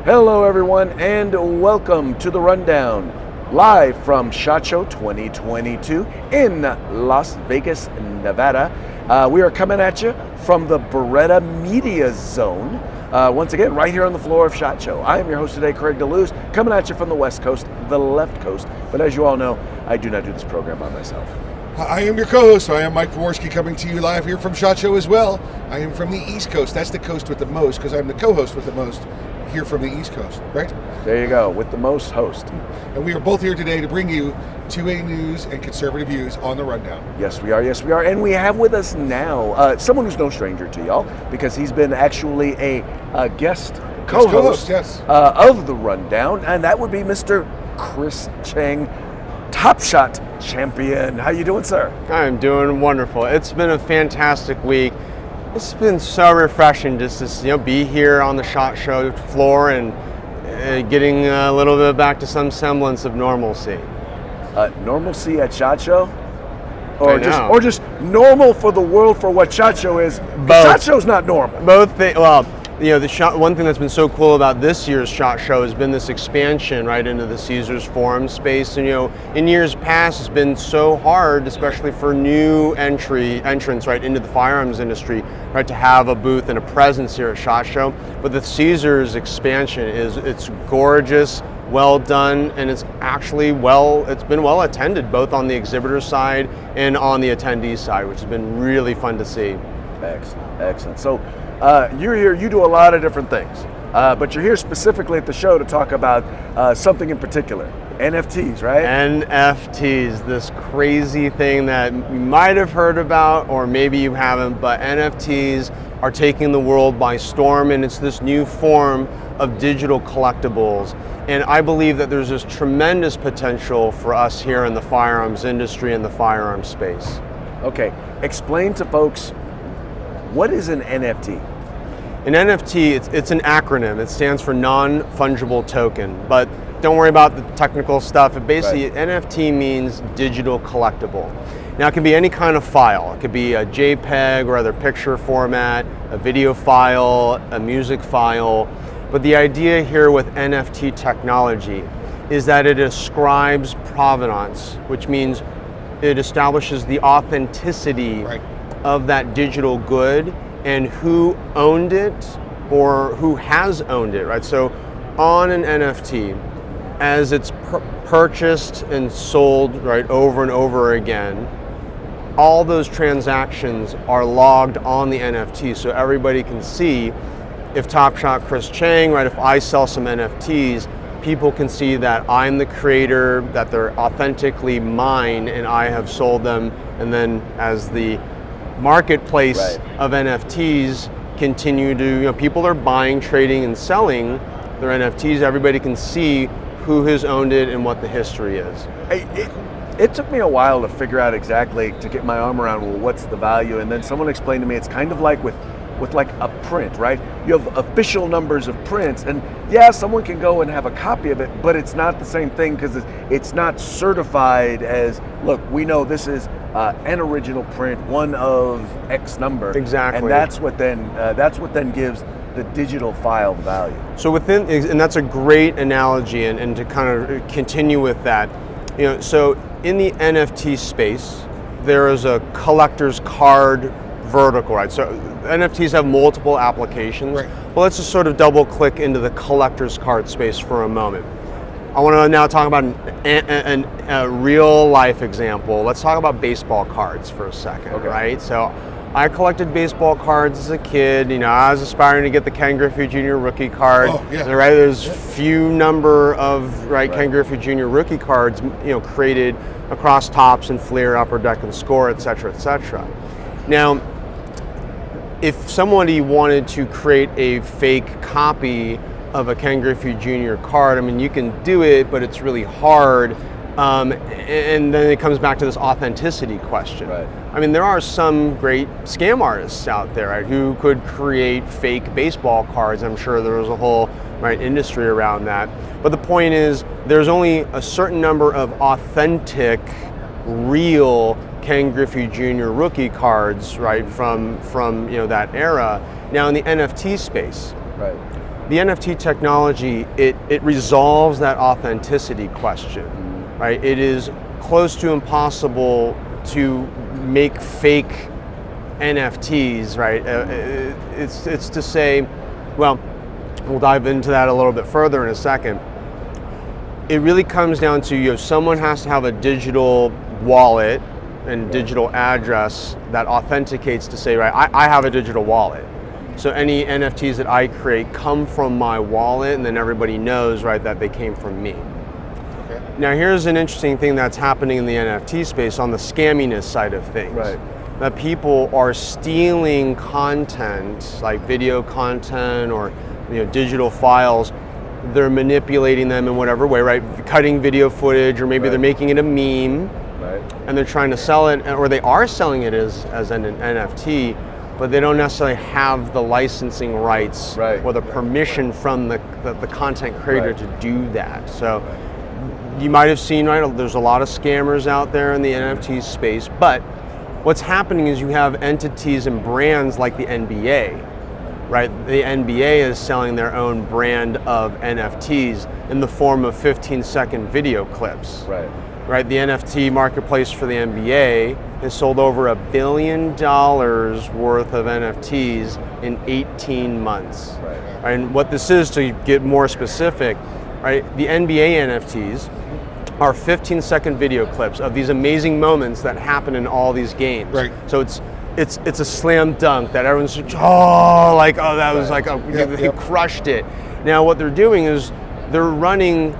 Hello everyone and welcome to the Rundown, live from SHOT Show 2022 in Las Vegas, Nevada. We are coming at you from the Beretta Media Zone, once again right here on the floor of SHOT Show. I am your host today, Craig DeLuz, coming at you from the West Coast, the left coast, but as you all know, I do not do this program by myself. I am your co-host. I am Mike Poworski, coming to you live here from SHOT Show as well. I am from the East Coast. That's the coast with the most, because I'm the co-host with the most here from the East Coast, right? There you go, with the most host. And we are both here today to bring you 2A news and conservative views on the Rundown. Yes, we are. And we have with us now someone who's no stranger to y'all, because he's been actually a guest co-host of the Rundown, and that would be Mr. Chris Cheng, Top Shot champion. How you doing, sir? I'm doing wonderful. It's been a fantastic week. It's been so refreshing just to be here on the SHOT Show floor and getting a little bit back to some semblance of normalcy. Normalcy at SHOT Show, or just normal for the world for what SHOT Show is. SHOT Show's not normal. Both things. Well, one thing that's been so cool about this year's SHOT Show has been this expansion right into the Caesars Forum space. And in years past, it's been so hard, especially for new entrants right into the firearms industry, right, to have a booth and a presence here at SHOT Show. But the Caesars expansion it's gorgeous, well done, and it's actually it's been well attended, both on the exhibitor side and on the attendee side, which has been really fun to see. Excellent. So you're here, you do a lot of different things, but you're here specifically at the show to talk about something in particular, NFTs, right? NFTs, this crazy thing that you might have heard about, or maybe you haven't, but NFTs are taking the world by storm, and it's this new form of digital collectibles. And I believe that there's this tremendous potential for us here in the firearms industry and the firearms space. Okay, explain to folks, what is an NFT? An NFT, it's an acronym. It stands for non-fungible token, but don't worry about the technical stuff. It basically, right. NFT means digital collectible. Now it can be any kind of file. It could be a JPEG or other picture format, a video file, a music file. But the idea here with NFT technology is that it ascribes provenance, which means it establishes the authenticity of that digital good and who owned it or who has owned it, right? So on an NFT, as it's purchased and sold right over and over again, all those transactions are logged on the NFT, so everybody can see if Top Shot Chris Cheng, right, if I sell some NFTs, people can see that I'm the creator, that they're authentically mine, and I have sold them. And then as the marketplace of NFTs continue to, people are buying, trading, and selling their NFTs, everybody can see who has owned it and what the history is. It took me a while to figure out exactly, to get my arm around, well, what's the value? And then someone explained to me, it's kind of like with like a print, right? You have official numbers of prints, and yeah, someone can go and have a copy of it, but it's not the same thing because it's not certified as, look, we know this is an original print, one of X number. Exactly. And that's what then gives the digital file value. So and that's a great analogy, and to kind of continue with that, so in the NFT space, there is a collector's card vertical, right? So NFTs have multiple applications. Right. Well, let's just sort of double click into the collector's card space for a moment. I want to now talk about a real life example. Let's talk about baseball cards for a second, right? So I collected baseball cards as a kid. I was aspiring to get the Ken Griffey Jr. rookie card. Oh, yeah. Right? There's few number of Ken Griffey Jr. rookie cards, created across Topps and Fleer, Upper Deck and Score, et cetera, et cetera. Now, if somebody wanted to create a fake copy of a Ken Griffey Jr. card, you can do it, but it's really hard. And then it comes back to this authenticity question. Right. There are some great scam artists out there, right, who could create fake baseball cards. I'm sure there's a whole industry around that. But the point is, there's only a certain number of authentic, real Ken Griffey Jr. rookie cards, right, from that era. Now in the NFT space, the NFT technology, it resolves that authenticity question, right? It is close to impossible to make fake NFTs, right? It's to say, well, we'll dive into that a little bit further in a second. It really comes down to, someone has to have a digital wallet and digital address that authenticates to say, right, I have a digital wallet. So any NFTs that I create come from my wallet, and then everybody knows, right, that they came from me. Okay. Now here's an interesting thing that's happening in the NFT space on the scamminess side of things. Right. That people are stealing content, like video content or digital files. They're manipulating them in whatever way, right? Cutting video footage, or maybe they're making it a meme, Right. and they're trying to sell it, or they are selling it as an NFT, but they don't necessarily have the licensing rights or the permission from the content creator to do that. So you might have seen, right, there's a lot of scammers out there in the NFT space, but what's happening is you have entities and brands like the NBA, right? The NBA is selling their own brand of NFTs in the form of 15-second video clips. Right. Right, the NFT marketplace for the NBA has sold over $1 billion worth of NFTs in 18 months. Right. And what this is, to get more specific, right, the NBA NFTs are 15-second video clips of these amazing moments that happen in all these games. Right. So it's a slam dunk that everyone's like, that was like, he crushed it. Now what they're doing is they're running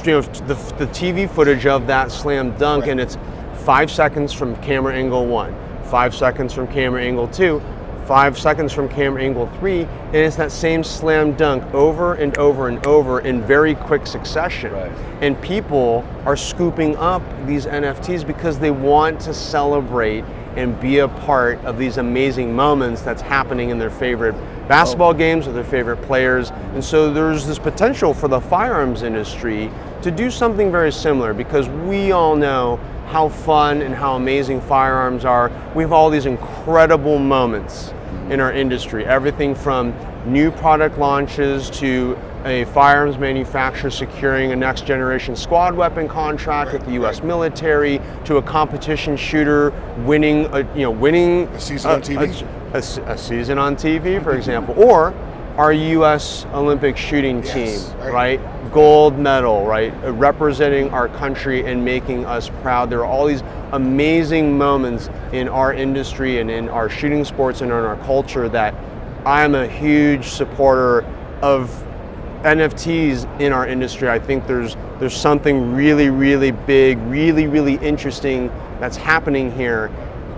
the TV footage of that slam dunk, and it's 5 seconds from camera angle 1, 5 seconds from camera angle 2, 5 seconds from camera angle 3, and it's that same slam dunk over and over and over in very quick succession. Right. And people are scooping up these NFTs because they want to celebrate and be a part of these amazing moments that's happening in their favorite basketball games with their favorite players. And so there's this potential for the firearms industry to do something very similar, because we all know how fun and how amazing firearms are. We have all these incredible moments in our industry, everything from new product launches to a firearms manufacturer securing a next generation squad weapon contract with the U.S. military, to a competition shooter winning A season on TV? A season on TV, for example, or our U.S. Olympic shooting team, right? Gold medal, right? Representing our country and making us proud. There are all these amazing moments in our industry and in our shooting sports and in our culture that I'm a huge supporter of NFTs in our industry. I think there's something really, really big, really, really interesting that's happening here.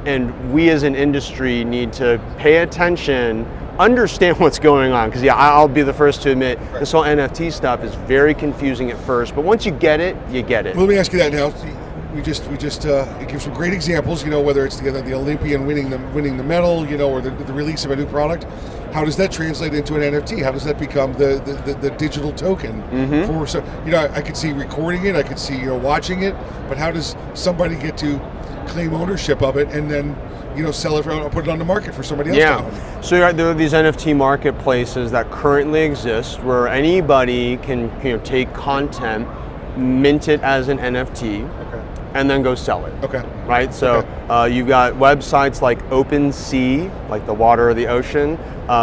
And we as an industry need to pay attention, understand what's going on, because I'll be the first to admit this whole NFT stuff is very confusing at first, but once you get it, you get it. Well, let me ask you that now. We just it gives some great examples, whether it's the Olympian winning the medal, or the release of a new product. How does that translate into an NFT? How does that become the digital token for? So I could see recording it, I could see watching it, but how does somebody get to claim ownership of it and then sell it or put it on the market for somebody else to own? So there are these NFT marketplaces that currently exist where anybody can take content, mint it as an NFT, and then go sell it. Okay. Right? So you've got websites like OpenSea, like the water of the ocean.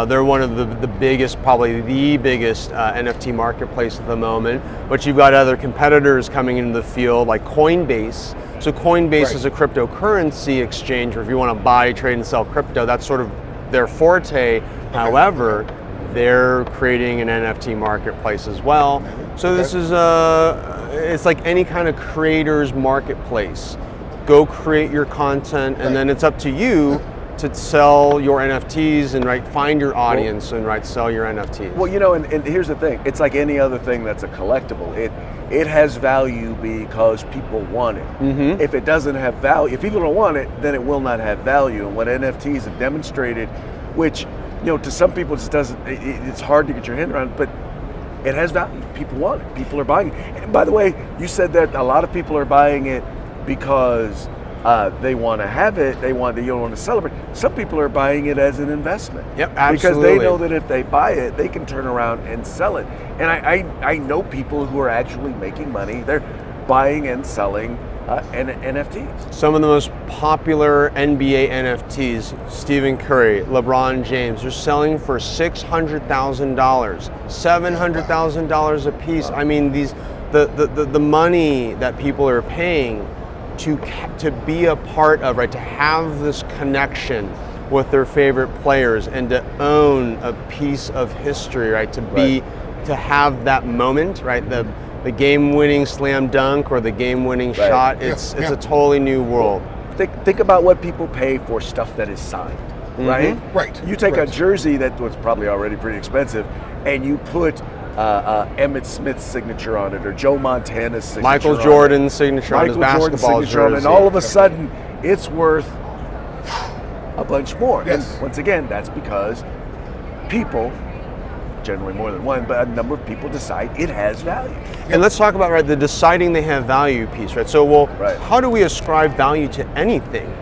They're one of the biggest, probably the biggest NFT marketplace at the moment. But you've got other competitors coming into the field like Coinbase. So Coinbase is a cryptocurrency exchange where if you want to buy, trade, and sell crypto, that's sort of their forte. However, they're creating an NFT marketplace as well. So this is it's like any kind of creator's marketplace. Go create your content, and then it's up to you to sell your NFTs and find your audience and sell your NFTs. Well, and here's the thing. It's like any other thing that's a collectible. It has value because people want it. If it doesn't have value, if people don't want it, then it will not have value. And what NFTs have demonstrated, which to some people it just doesn't, it's hard to get your hand around, but it has value. People want it. People are buying it. And by the way, you said that a lot of people are buying it because they want to have it, you want to celebrate. Some people are buying it as an investment. Yep, absolutely. Because they know that if they buy it, they can turn around and sell it. And I know people who are actually making money. They're buying and selling NFTs. Some of the most popular NBA NFTs, Stephen Curry, LeBron James, they're selling for $600,000, $700,000 a piece. I mean, the money that people are paying to be a part of, right, to have this connection with their favorite players and to own a piece of history, right, to have that moment, right, the game-winning slam dunk or the game-winning shot. It's a totally new world. Think about what people pay for stuff that is signed, right? Right. You take a jersey that was probably already pretty expensive, and you put Emmitt Smith's signature on it, or Joe Montana's signature, Michael Jordan's signature on his basketball jersey, and all of a sudden it's worth a bunch more. Yes. And once again, that's because people, generally more than one, but a number of people decide it has value. And let's talk about the deciding they have value piece, right? So, how do we ascribe value to anything?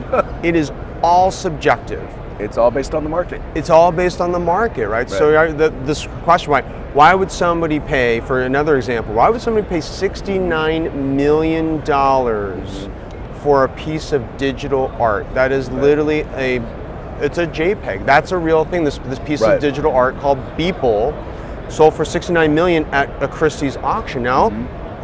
It is all subjective. It's all based on the market. It's all based on the market, right? So this question, why would somebody pay, for another example, why would somebody pay $69 million for a piece of digital art? That is literally it's a JPEG. That's a real thing. This piece of digital art called Beeple sold for $69 million at a Christie's auction. Now,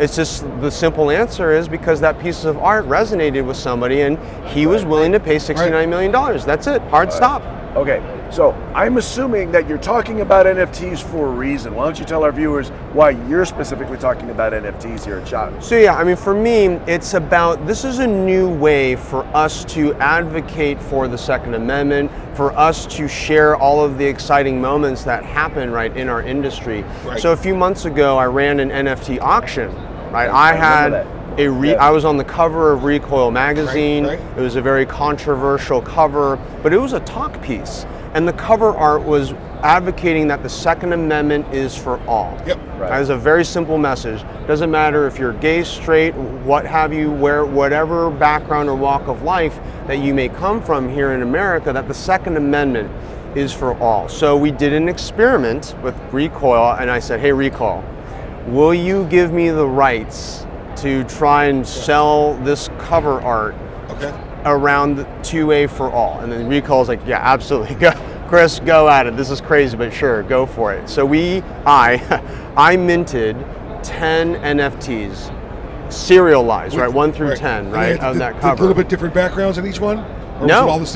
it's just, the simple answer is because that piece of art resonated with somebody and he was willing to pay $69 million. That's it. Hard stop. Okay, so I'm assuming that you're talking about NFTs for a reason. Why don't you tell our viewers why you're specifically talking about NFTs here at Shot? So yeah, I mean, for me, it's about, this is a new way for us to advocate for the Second Amendment, for us to share all of the exciting moments that happen in our industry. So a few months ago, I ran an NFT auction, right? I had I was on the cover of Recoil magazine. It was a very controversial cover, but it was a talk piece. And the cover art was advocating that the Second Amendment is for all. That is a very simple message. Doesn't matter if you're gay, straight, what have you, whatever background or walk of life that you may come from here in America, that the Second Amendment is for all. So we did an experiment with Recoil, and I said, hey, Recoil, will you give me the rights to try and sell this cover art around 2A for all? And then Recoil's like, yeah, absolutely, go, Chris, go at it. This is crazy, but sure, go for it. So I minted 10 NFTs, serialized, right, 1 through 10, right, of that cover. A little bit different backgrounds in each one? Or no, was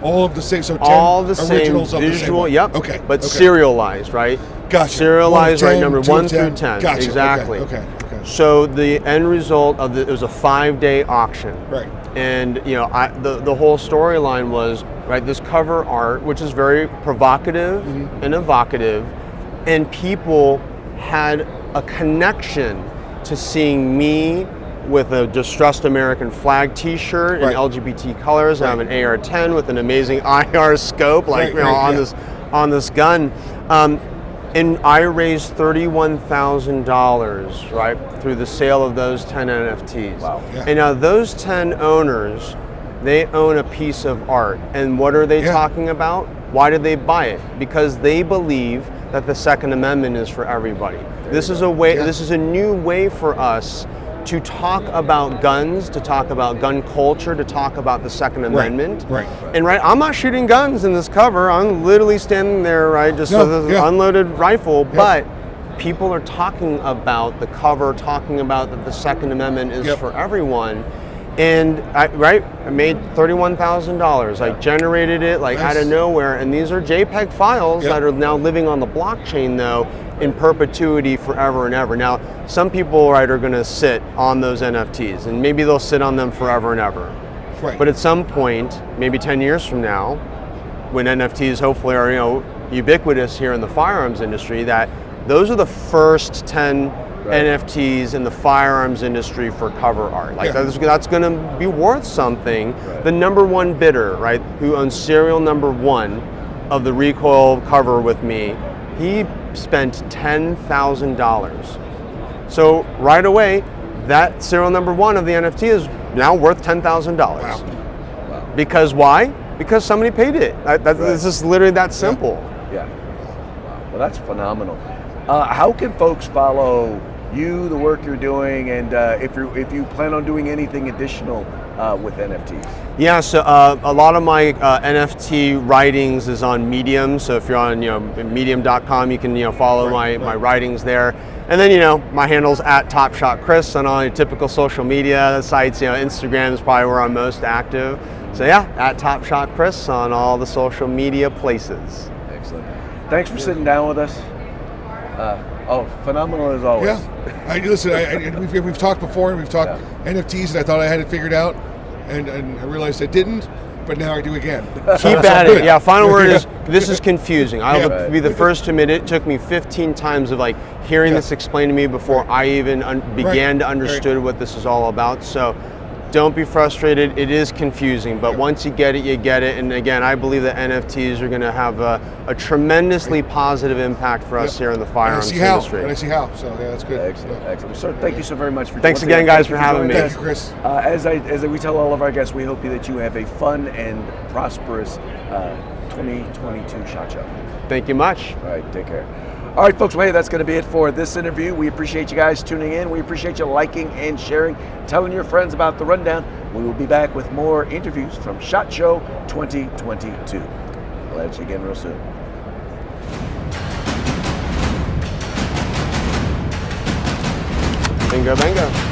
all of the same. So 10 all the same originals of visual, the same one. but serialized, right? Gotcha. Serialized, right, number 1 through 10. Gotcha. Exactly. Okay. So the end result of it was a 5-day auction. Right. And the whole storyline was, right, this cover art, which is very provocative and evocative, and people had a connection to seeing me with a distressed American flag T-shirt in LGBT colors. I have an AR-10 with an amazing IR scope, on this gun. And I raised $31,000, right, through the sale of those 10 NFTs. Wow. Yeah. And now those 10 owners, they own a piece of art. And what are they talking about? Why did they buy it? Because they believe that the Second Amendment is for everybody. This is a way. This is a new way for us to talk about guns, to talk about gun culture, to talk about the Second Amendment. And I'm not shooting guns in this cover. I'm literally standing there, right, just with an unloaded rifle. But people are talking about the cover, talking about that the Second Amendment is for everyone. And I made $31,000. I generated it out of nowhere, and these are JPEG files that are now living on the blockchain, though, in perpetuity forever and ever. Now, some people are going to sit on those NFTs, and maybe they'll sit on them forever and ever. But at some point, maybe 10 years from now, when NFTs hopefully are ubiquitous here in the firearms industry, that those are the first 10 NFTs in the firearms industry for cover art. That's going to be worth something. The number one bidder, right, who owns serial number 1 of the Recoil cover with me, he spent $10,000. So right away, that serial number 1 of the NFT is now worth $10,000. Wow. Because why? Because somebody paid it. This is literally that simple. Yeah. Wow. Well, that's phenomenal. How can folks follow you, the work you're doing, and if you plan on doing anything additional with NFTs? Yeah, so a lot of my NFT writings is on Medium. So if you're on medium.com, you can follow my writings there. And then my handle's at Top Shot Chris on all your typical social media sites. Instagram is probably where I'm most active. So yeah, at Top Shot Chris on all the social media places. Excellent. Thanks for sitting down with us. Phenomenal as always. Yeah, listen. We've talked before, and we've talked NFTs, and I thought I had it figured out, and I realized I didn't, but now I do again. Keep at it. Yeah. Final word is this is confusing. I'll be the first to admit it. It took me 15 times of hearing this explained to me before I even began to understand what this is all about. So. Don't be frustrated. It is confusing, but once you get it, you get it. And again, I believe that NFTs are going to have a tremendously positive impact for us here in the firearms industry. And I see how. So yeah, that's good. Excellent. Sir, thank you so very much for. Thanks again, guys, for having me. Thank you, Chris. As we tell all of our guests, we hope that you have a fun and prosperous 2022 SHOT Show. Thank you much. All right, take care. All right, folks, well, hey, that's going to be it for this interview. We appreciate you guys tuning in. We appreciate you liking and sharing, telling your friends about the rundown. We will be back with more interviews from SHOT Show 2022. We'll at you again real soon. Bingo, bingo.